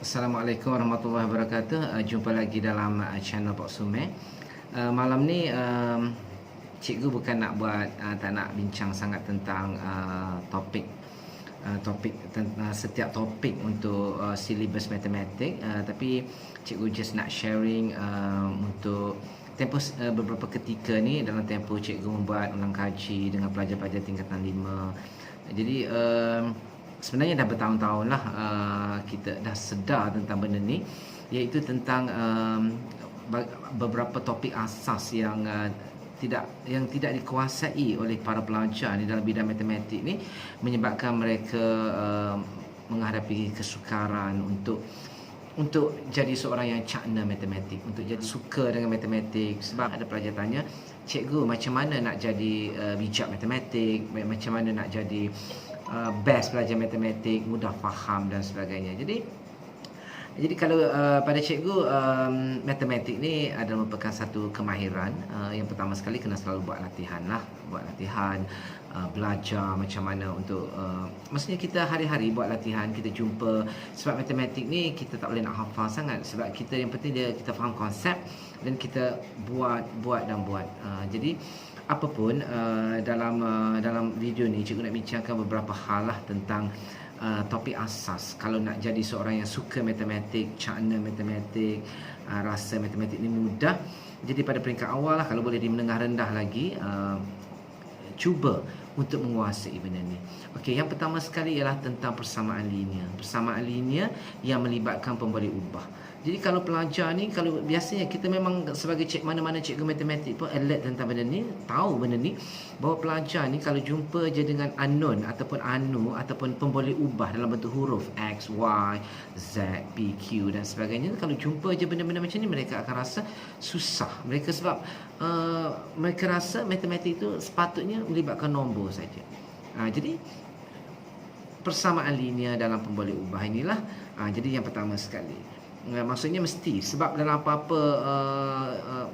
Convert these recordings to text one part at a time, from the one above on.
Assalamualaikum warahmatullahi wabarakatuh. Jumpa lagi dalam channel Pak Sume. Malam ni cikgu bukan nak buat tak nak bincang sangat tentang setiap topik untuk silibus matematik, tapi cikgu just nak sharing untuk tempoh beberapa ketika ni dalam tempoh cikgu membuat ulang kaji dengan pelajar-pelajar tingkatan 5. Jadi sebenarnya dah bertahun-tahun lah kita dah sedar tentang benda ni, iaitu tentang beberapa topik asas yang tidak dikuasai oleh para pelajar ni dalam bidang matematik ni, menyebabkan mereka menghadapi kesukaran untuk jadi seorang yang cakna matematik, untuk jadi suka dengan matematik. Sebab ada pelajar tanya, cikgu macam mana nak jadi bijak matematik, macam mana nak jadi best pelajar matematik, mudah faham dan sebagainya. Jadi kalau pada cikgu, matematik ni adalah merupakan satu kemahiran. Yang pertama sekali kena selalu buat latihan, belajar macam mana untuk maksudnya kita hari-hari buat latihan, kita jumpa. Sebab matematik ni kita tak boleh nak hafal sangat, sebab kita yang penting kita faham konsep dan kita buat. Jadi apapun dalam video ni cikgu nak bincangkan beberapa hal lah tentang topik asas kalau nak jadi seorang yang suka matematik, cakna matematik, rasa matematik ni mudah. Jadi pada peringkat awal lah, kalau boleh di menengah rendah lagi, cuba untuk menguasai benda ni. Okey, yang pertama sekali ialah tentang persamaan linear. Persamaan linear yang melibatkan pemboleh ubah. Jadi kalau pelajar ni, kalau biasanya kita memang sebagai mana-mana cikgu matematik pun alert tentang benda ni, tahu benda ni, bahawa pelajar ni kalau jumpa je dengan unknown ataupun anu ataupun pemboleh ubah dalam bentuk huruf X, Y, Z, P, Q dan sebagainya, kalau jumpa je benda-benda macam ni, mereka akan rasa susah. Mereka sebab mereka rasa matematik itu sepatutnya melibatkan nombor saja. Jadi persamaan linear dalam pemboleh ubah inilah jadi yang pertama sekali. Maksudnya mesti, sebab dalam apa-apa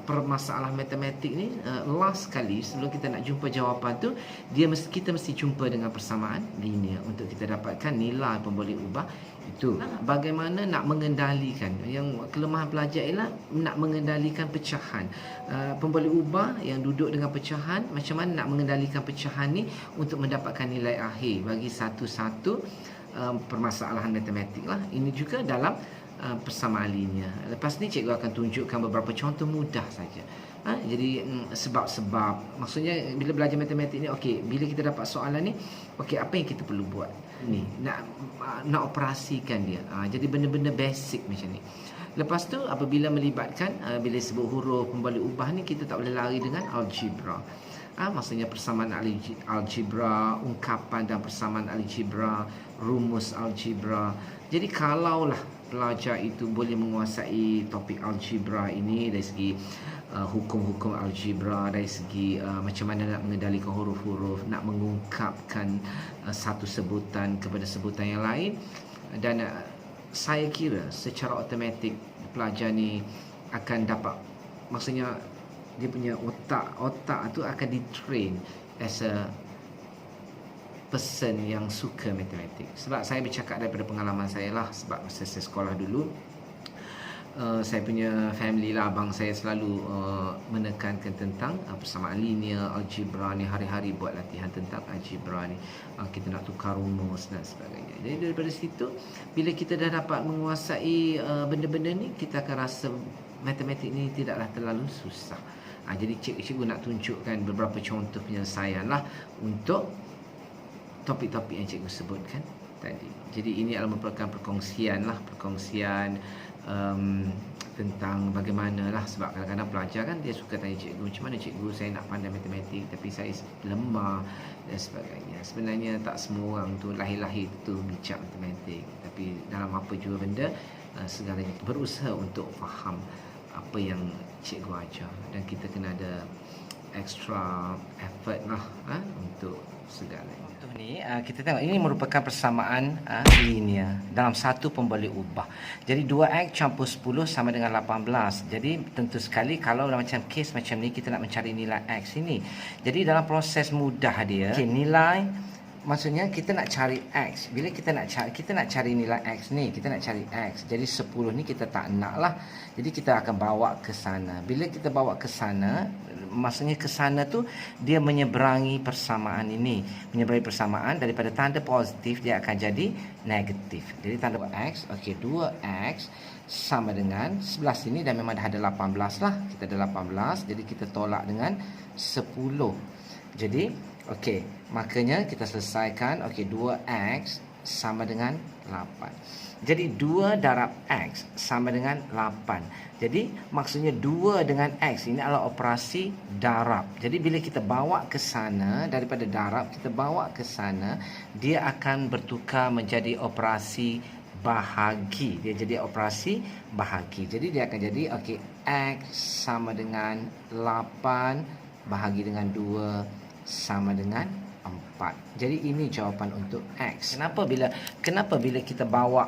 permasalahan matematik ni, last sekali sebelum kita nak jumpa jawapan tu, kita mesti jumpa dengan persamaan linear untuk kita dapatkan nilai pemboleh ubah itu. Bagaimana nak mengendalikan, yang kelemahan pelajar ialah nak mengendalikan pecahan pemboleh ubah yang duduk dengan pecahan. Macam mana nak mengendalikan pecahan ni untuk mendapatkan nilai akhir bagi satu-satu permasalahan matematik lah. Ini juga dalam persamaan linear. Lepas ni cikgu akan tunjukkan beberapa contoh mudah saja. Jadi sebab-sebab, maksudnya bila belajar matematik ni, okey, bila kita dapat soalan ni, okey, apa yang kita perlu buat ni, nak operasikan dia. Jadi benda-benda basic macam ni. Lepas tu apabila melibatkan bila sebut huruf pemboleh ubah ni, kita tak boleh lari dengan algebra. Maksudnya persamaan algebra, ungkapan dan persamaan algebra, rumus algebra. Jadi kalaulah pelajar itu boleh menguasai topik algebra ini dari segi hukum-hukum algebra, dari segi macam mana nak mengendalikan huruf-huruf, nak mengungkapkan satu sebutan kepada sebutan yang lain, dan saya kira secara automatik pelajar ni akan dapat, maksudnya dia punya otak tu akan di-train as a person yang suka matematik. Sebab saya bercakap daripada pengalaman saya lah, sebab masa saya sekolah dulu, saya punya family lah, abang saya selalu menekankan tentang persamaan linear, algebra ni, hari-hari buat latihan tentang algebra ni, kita nak tukar rumus dan sebagainya. Jadi daripada situ, bila kita dah dapat menguasai benda-benda ni, kita akan rasa matematik ni tidaklah terlalu susah. Jadi cikgu nak tunjukkan beberapa contoh penyelesaian lah untuk topik-topik yang cikgu sebutkan tadi. Jadi ini adalah merupakan perkongsian tentang bagaimana lah, sebab kadang-kadang pelajar kan dia suka tanya cikgu, macam mana cikgu saya nak pandai matematik tapi saya lemah dan sebagainya. Sebenarnya tak semua orang tu lahir-lahir tu bijak matematik, tapi dalam apa juga benda, segalanya berusaha untuk faham apa yang cikgu ajar, dan kita kena ada extra effort lah untuk segalanya. Contoh ni kita tengok, ini merupakan persamaan linear dalam satu pemboleh ubah. Jadi 2x campur 10 sama dengan 18. Jadi tentu sekali kalau macam kes macam ni, kita nak mencari nilai x ini. Jadi dalam proses mudah dia, nilai maksudnya kita nak cari X. Bila kita nak cari nilai X ni, kita nak cari X. Jadi 10 ni kita tak nak lah. Jadi kita akan bawa ke sana. Bila kita bawa ke sana, maksudnya ke sana tu dia menyeberangi persamaan ini. Menyeberangi persamaan daripada tanda positif dia akan jadi negatif. Jadi tanda X, okey, 2X sama dengan sebelah sini dan memang dah ada 18 lah. Kita ada 18, jadi kita tolak dengan 10. Jadi, okey, makanya kita selesaikan. Okey, 2X sama dengan 8. Jadi 2 darab X sama dengan 8. Jadi maksudnya 2 dengan X ini adalah operasi darab. Jadi bila kita bawa ke sana, daripada darab kita bawa ke sana, dia akan bertukar menjadi operasi bahagi. Dia jadi operasi bahagi. Jadi dia akan jadi, okey, X sama dengan 8 bahagi dengan 2 sama dengan 4. Jadi ini jawapan untuk X. Kenapa bila kita bawa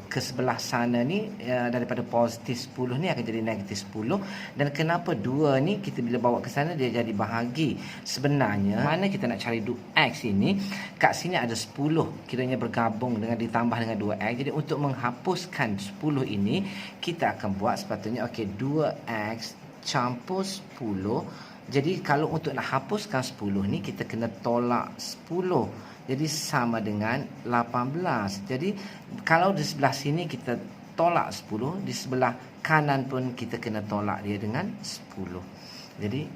ke sebelah sana ni daripada positif 10 ni akan jadi negatif 10, dan kenapa 2 ni kita bila bawa ke sana dia jadi bahagi? Sebenarnya mana kita nak cari X ini, kat sini ada 10 kiranya bergabung dengan ditambah dengan 2X. Jadi untuk menghapuskan 10 ini kita akan buat sepatutnya, okey, 2X campur 10. Jadi kalau untuk nak hapuskan 10 ni kita kena tolak 10. Jadi sama dengan 18. Jadi kalau di sebelah sini kita tolak 10, di sebelah kanan pun kita kena tolak dia dengan 10. Jadi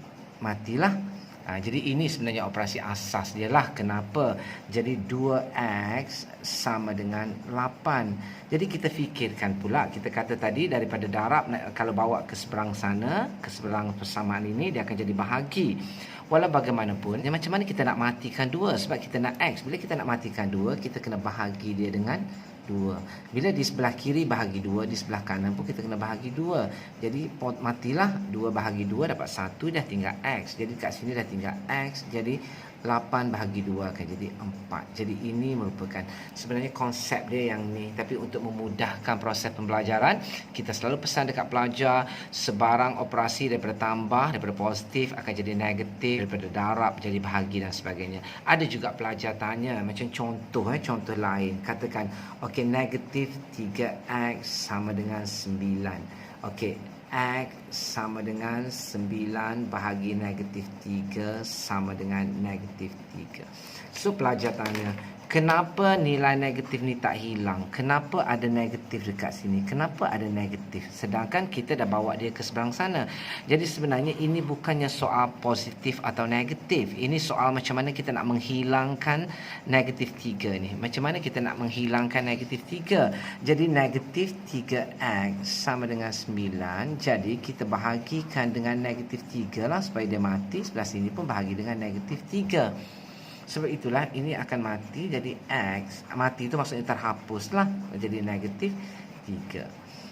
matilah. Jadi ini sebenarnya operasi asas dia lah. Kenapa? Jadi 2X sama dengan 8. Jadi kita fikirkan pula, kita kata tadi daripada darab kalau bawa ke seberang sana, ke seberang persamaan ini, dia akan jadi bahagi. Walau bagaimanapun, macam mana kita nak matikan 2? Sebab kita nak X. Bila kita nak matikan 2, kita kena bahagi dia dengan 2. Bila di sebelah kiri bahagi 2, di sebelah kanan pun kita kena bahagi 2. Jadi matilah, 2 bahagi 2 dapat 1, dah tinggal X. Jadi kat sini dah tinggal X. Jadi 8 bahagi 2 akan jadi 4. Jadi ini merupakan sebenarnya konsep dia yang ni. Tapi untuk memudahkan proses pembelajaran, kita selalu pesan dekat pelajar, sebarang operasi daripada tambah, daripada positif akan jadi negatif, daripada darab jadi bahagi dan sebagainya. Ada juga pelajar tanya macam contoh lain. Katakan, okey, negatif 3X sama dengan 9. Okey, X sama dengan 9 bahagi negatif 3 sama dengan negatif 3. So pelajar tanya, kenapa nilai negatif ni tak hilang? Kenapa ada negatif dekat sini? Kenapa ada negatif? Sedangkan kita dah bawa dia ke seberang sana. Jadi sebenarnya ini bukannya soal positif atau negatif. Ini soal macam mana kita nak menghilangkan negatif 3 ni. Macam mana kita nak menghilangkan negatif 3? Jadi negatif 3X sama dengan 9. Jadi kita bahagikan dengan negatif 3 lah supaya dia mati. Sebelah sini pun bahagi dengan negatif 3. Sebab itulah ini akan mati. Jadi X mati itu maksudnya terhapus lah, jadi negatif 3.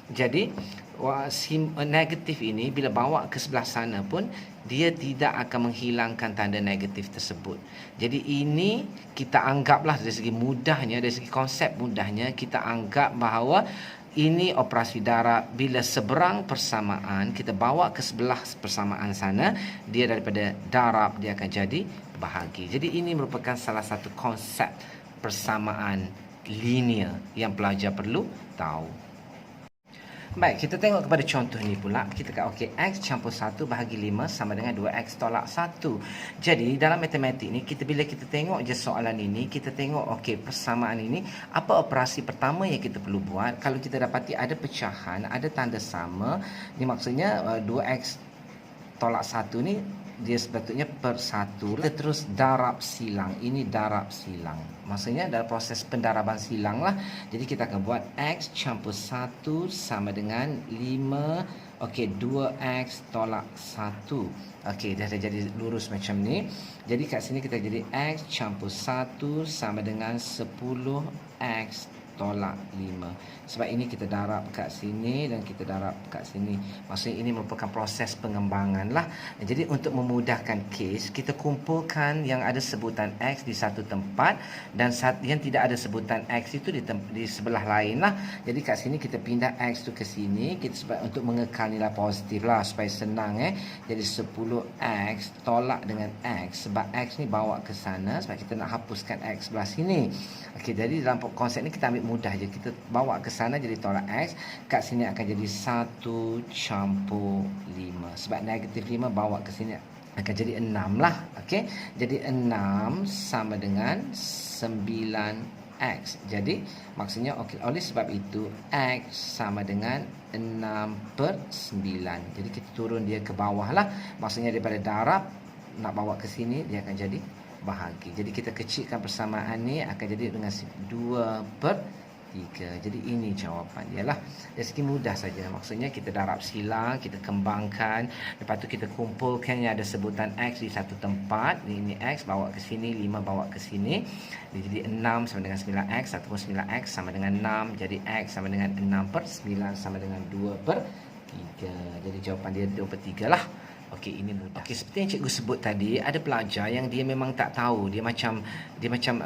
Jadi negatif ini bila bawa ke sebelah sana pun dia tidak akan menghilangkan tanda negatif tersebut. Jadi ini kita anggaplah dari segi mudahnya, dari segi konsep mudahnya, kita anggap bahawa ini operasi darab. Bila seberang persamaan kita bawa ke sebelah persamaan sana, dia daripada darab dia akan jadi bahagi. Jadi ini merupakan salah satu konsep persamaan linear yang pelajar perlu tahu. Baik, kita tengok kepada contoh ni pula. Kita kata, okey, X campur 1 bahagi 5 sama dengan 2X tolak 1. Jadi, dalam matematik ni, bila kita tengok je soalan ini, kita tengok, okey, persamaan ini, apa operasi pertama yang kita perlu buat? Kalau kita dapati ada pecahan, ada tanda sama, ni maksudnya 2X tolak 1 ni, dia sepatutnya per 1. Kita terus darab silang. Ini darab silang. Maksudnya dalam proses pendaraban silang lah. Jadi kita akan buat X campur 1 sama dengan 5. Okey, 2X tolak 1. Okey, dah jadi lurus macam ni. Jadi kat sini kita jadi X campur 1 sama dengan 10X tolak 5. Sebab ini kita darab kat sini dan kita darab kat sini. Maksudnya ini merupakan proses pengembangan lah. Jadi untuk memudahkan kes, kita kumpulkan yang ada sebutan X di satu tempat dan yang tidak ada sebutan X itu di sebelah lain lah. Jadi kat sini kita pindah X tu ke sini, kita sebab untuk mengekal nilai positif lah supaya senang Jadi 10X tolak dengan X, sebab X ni bawa ke sana sebab kita nak hapuskan X sebelah sini. Okey, jadi dalam konsep ni kita ambil mudah je, kita bawa ke sana jadi tolak X, kat sini akan jadi 1 campur 5. Sebab negatif 5 bawa ke sini akan jadi 6 lah. Okey, jadi 6 sama dengan 9X. Jadi maksudnya oleh sebab itu X sama dengan 6/9. Jadi kita turun dia ke bawah lah. Maksudnya daripada darab nak bawa ke sini dia akan jadi bahagi. Jadi kita kecilkan persamaan ni akan jadi dengan 2/3. Jadi ini jawapan dia lah. Dari segi mudah saja. Maksudnya kita darab silang, kita kembangkan, lepas tu kita kumpulkan yang ada sebutan X di satu tempat. Ini X bawa ke sini, 5 bawa ke sini. Jadi 6 sama dengan 9X, ataupun 9X sama dengan 6. Jadi X sama dengan 6/9 sama dengan 2/3. Jadi jawapan dia 2/3 lah. Okey, ini mudah. Okey, seperti yang cikgu sebut tadi, ada pelajar yang dia memang tak tahu. Dia macam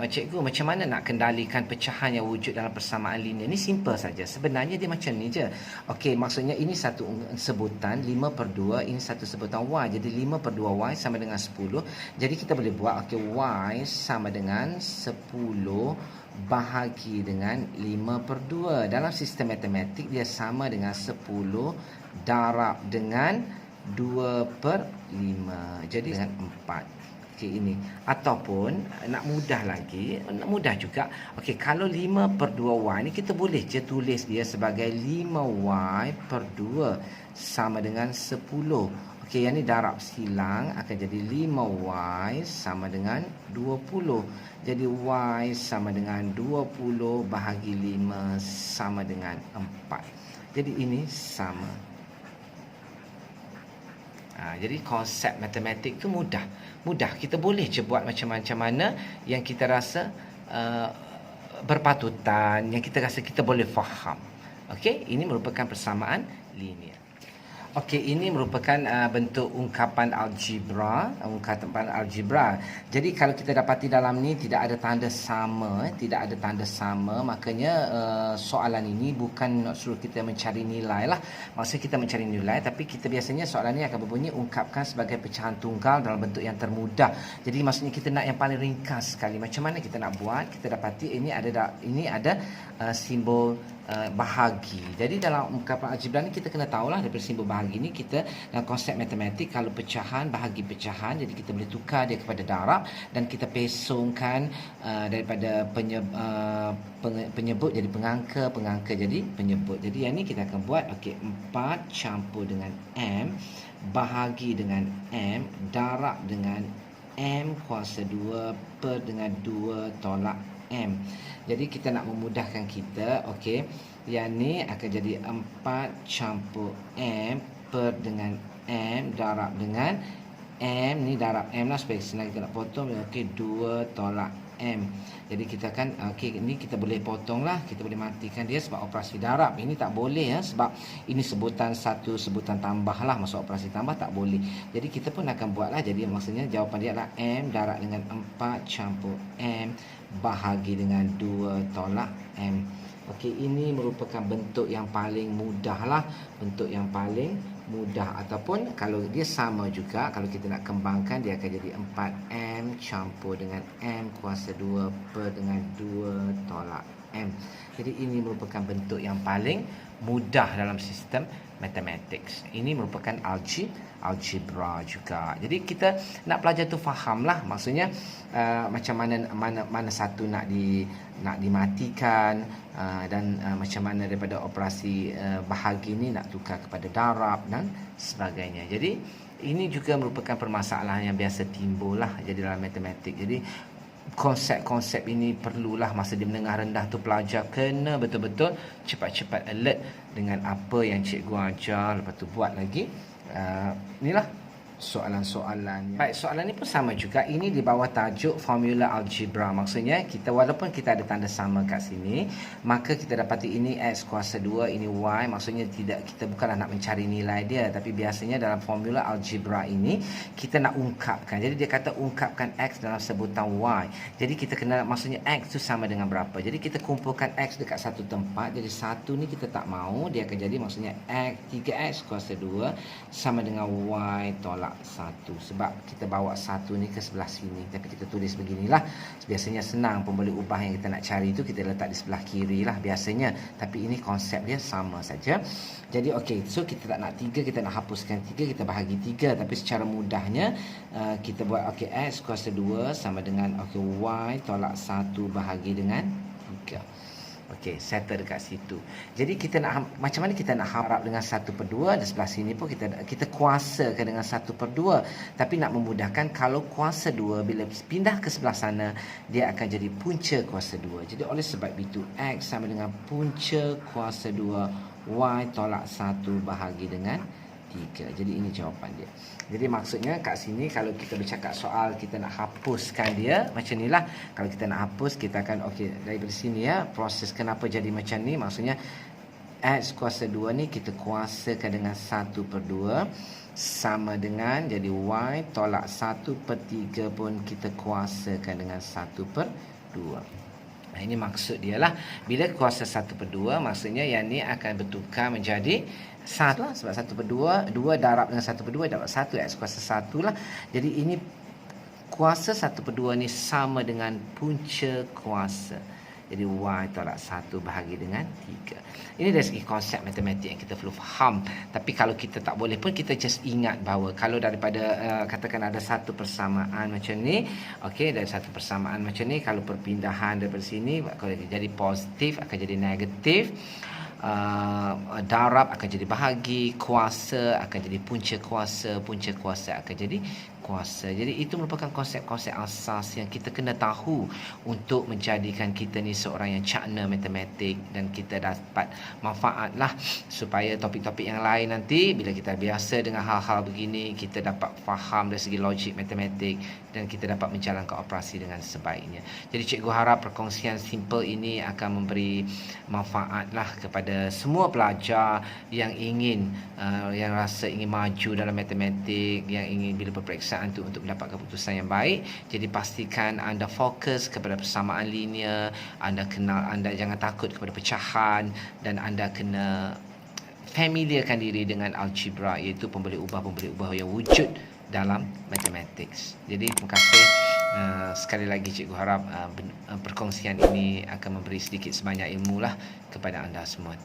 cikgu macam mana nak kendalikan pecahan yang wujud dalam persamaan linear. Ni simple saja. Sebenarnya dia macam ni je. Okey, maksudnya ini satu sebutan 5/2, ini satu sebutan Y. Jadi 5/2Y sama dengan 10. Jadi kita boleh buat Y sama dengan 10 bahagi dengan 5/2. Dalam sistem matematik dia sama dengan 10 darab dengan 2/5. Jadi dengan 4. Okey, ini. Ataupun nak mudah lagi, nak mudah juga. Okey, kalau 5/2Y ni kita boleh je tulis dia sebagai 5Y/2 sama dengan 10. Okey, yang ni darab silang akan jadi 5Y sama dengan 20. Jadi Y sama dengan 20 bahagi 5 sama dengan 4. Jadi ini sama. Jadi konsep matematik tu mudah. Kita boleh je buat macam-macam mana yang kita rasa berpatutan, yang kita rasa kita boleh faham. Okey, ini merupakan persamaan linear. Okey, ini merupakan bentuk ungkapan algebra, Jadi kalau kita dapati dalam ni tidak ada tanda sama, makanya soalan ini bukan nak suruh kita mencari nilai lah. Maksudnya kita mencari nilai, tapi kita biasanya soalan ni akan berbunyi ungkapkan sebagai pecahan tunggal dalam bentuk yang termudah. Jadi maksudnya kita nak yang paling ringkas sekali. Macam mana kita nak buat? Kita dapati ini ada simbol bahagi. Jadi dalam ungkapan algebra ni kita kena tahulah daripada simbol bahagi ni, kita dalam konsep matematik kalau pecahan bahagi pecahan, jadi kita boleh tukar dia kepada darab dan kita pesongkan daripada penyebut jadi pengangka jadi penyebut. Jadi yang ni kita akan buat 4 campur dengan M bahagi dengan M darab dengan M kuasa 2 per dengan 2 tolak M. Jadi kita nak memudahkan kita, yang ni akan jadi 4 campur M per dengan M darab dengan M ni darab M lah supaya senang kita nak potong. 2 tolak M. Jadi kita akan ni kita boleh potong lah, kita boleh matikan dia sebab operasi darab. Ini tak boleh sebab ini sebutan tambah lah, masuk operasi tambah tak boleh. Jadi kita pun akan buat lah. Jadi maksudnya jawapan dia adalah M darab dengan 4 campur M bahagi dengan 2 tolak M. Ini merupakan bentuk yang paling mudah lah. Ataupun kalau dia sama juga, kalau kita nak kembangkan dia akan jadi 4M campur dengan M kuasa 2 per dengan 2 tolak M. Jadi ini merupakan bentuk yang paling mudah dalam sistem mathematics. Ini merupakan algebra juga. Jadi kita nak pelajar tu fahamlah, maksudnya macam mana satu nak dimatikan dan macam mana daripada operasi bahagi ni nak tukar kepada darab dan sebagainya. Jadi ini juga merupakan permasalahan yang biasa timbul lah jadi dalam matematik. Jadi konsep-konsep ini perlulah masa di menengah rendah tu pelajar kena betul-betul cepat-cepat alert dengan apa yang cikgu ajar, lepas tu buat lagi. Inilah soalan-soalannya. Baik, soalan ni pun sama juga. Ini di bawah tajuk formula algebra. Maksudnya kita walaupun kita ada tanda sama kat sini, maka kita dapati ini x kuasa 2, ini y. Maksudnya kita bukanlah nak mencari nilai dia, tapi biasanya dalam formula algebra ini kita nak ungkapkan. Jadi dia kata ungkapkan x dalam sebutan y. Jadi kita kena, maksudnya x tu sama dengan berapa. Jadi kita kumpulkan x dekat satu tempat. Jadi satu ni kita tak mau, dia akan jadi maksudnya x 3x kuasa 2 sama dengan y tolak 1. Sebab kita bawa 1 ni ke sebelah sini, tapi kita tulis beginilah. Biasanya senang, pemboleh ubah yang kita nak cari itu kita letak di sebelah kiri lah biasanya, tapi ini konsep dia sama saja. Jadi okey, so kita tak nak 3, kita nak hapuskan 3, kita bahagi 3, tapi secara mudahnya kita buat okey, x kuasa 2 sama dengan okey y tolak 1 bahagi dengan 3. Okey, settle dekat situ. Jadi kita nak, macam mana kita nak harap dengan 1/2, dan sebelah sini pun kita kuasakan dengan 1/2. Tapi nak memudahkan, kalau kuasa 2 bila pindah ke sebelah sana, dia akan jadi punca kuasa 2. Jadi oleh sebab itu x sama dengan punca kuasa 2 y tolak 1 bahagi dengan 3. Jadi ini jawapan dia. Jadi maksudnya kat sini kalau kita bercakap soal kita nak hapuskan dia macam inilah. Kalau kita nak hapus, kita akan okey daripada sini ya, proses kenapa jadi macam ni. Maksudnya x kuasa 2 ni kita kuasakan dengan 1/2 sama dengan jadi y tolak 1/3 pun kita kuasakan dengan 1/2. Nah, ini maksud dia lah. Bila kuasa 1/2, maksudnya yang ni akan bertukar menjadi 1 lah. Sebab 1/2, 2 darab dengan 1/2 dapat 1, x kuasa 1 lah. Jadi ini kuasa 1/2 ni sama dengan punca kuasa. Jadi y tolak 1 bahagi dengan 3. Ini dari segi konsep matematik yang kita perlu faham. Tapi kalau kita tak boleh pun, kita just ingat bahawa kalau daripada katakan ada satu persamaan macam ni, okey, dari satu persamaan macam ni, kalau perpindahan daripada sini kalau jadi positif akan jadi negatif, darab akan jadi bahagi, kuasa akan jadi punca kuasa akan jadi kuasa. Jadi itu merupakan konsep-konsep asas yang kita kena tahu untuk menjadikan kita ni seorang yang cakna matematik, dan kita dapat manfaat lah supaya topik-topik yang lain nanti bila kita biasa dengan hal-hal begini, kita dapat faham dari segi logik matematik dan kita dapat menjalankan operasi dengan sebaiknya. Jadi cikgu harap perkongsian simple ini akan memberi manfaat lah kepada semua pelajar yang ingin yang rasa ingin maju dalam matematik, yang ingin bila peperiksaan untuk mendapatkan keputusan yang baik. Jadi pastikan anda fokus kepada persamaan linear, anda jangan takut kepada pecahan, dan anda kena familiarkan diri dengan algebra, iaitu pemboleh ubah yang wujud dalam mathematics. Jadi terima kasih sekali lagi, cikgu harap perkongsian ini akan memberi sedikit sebanyak ilmu lah kepada anda semua.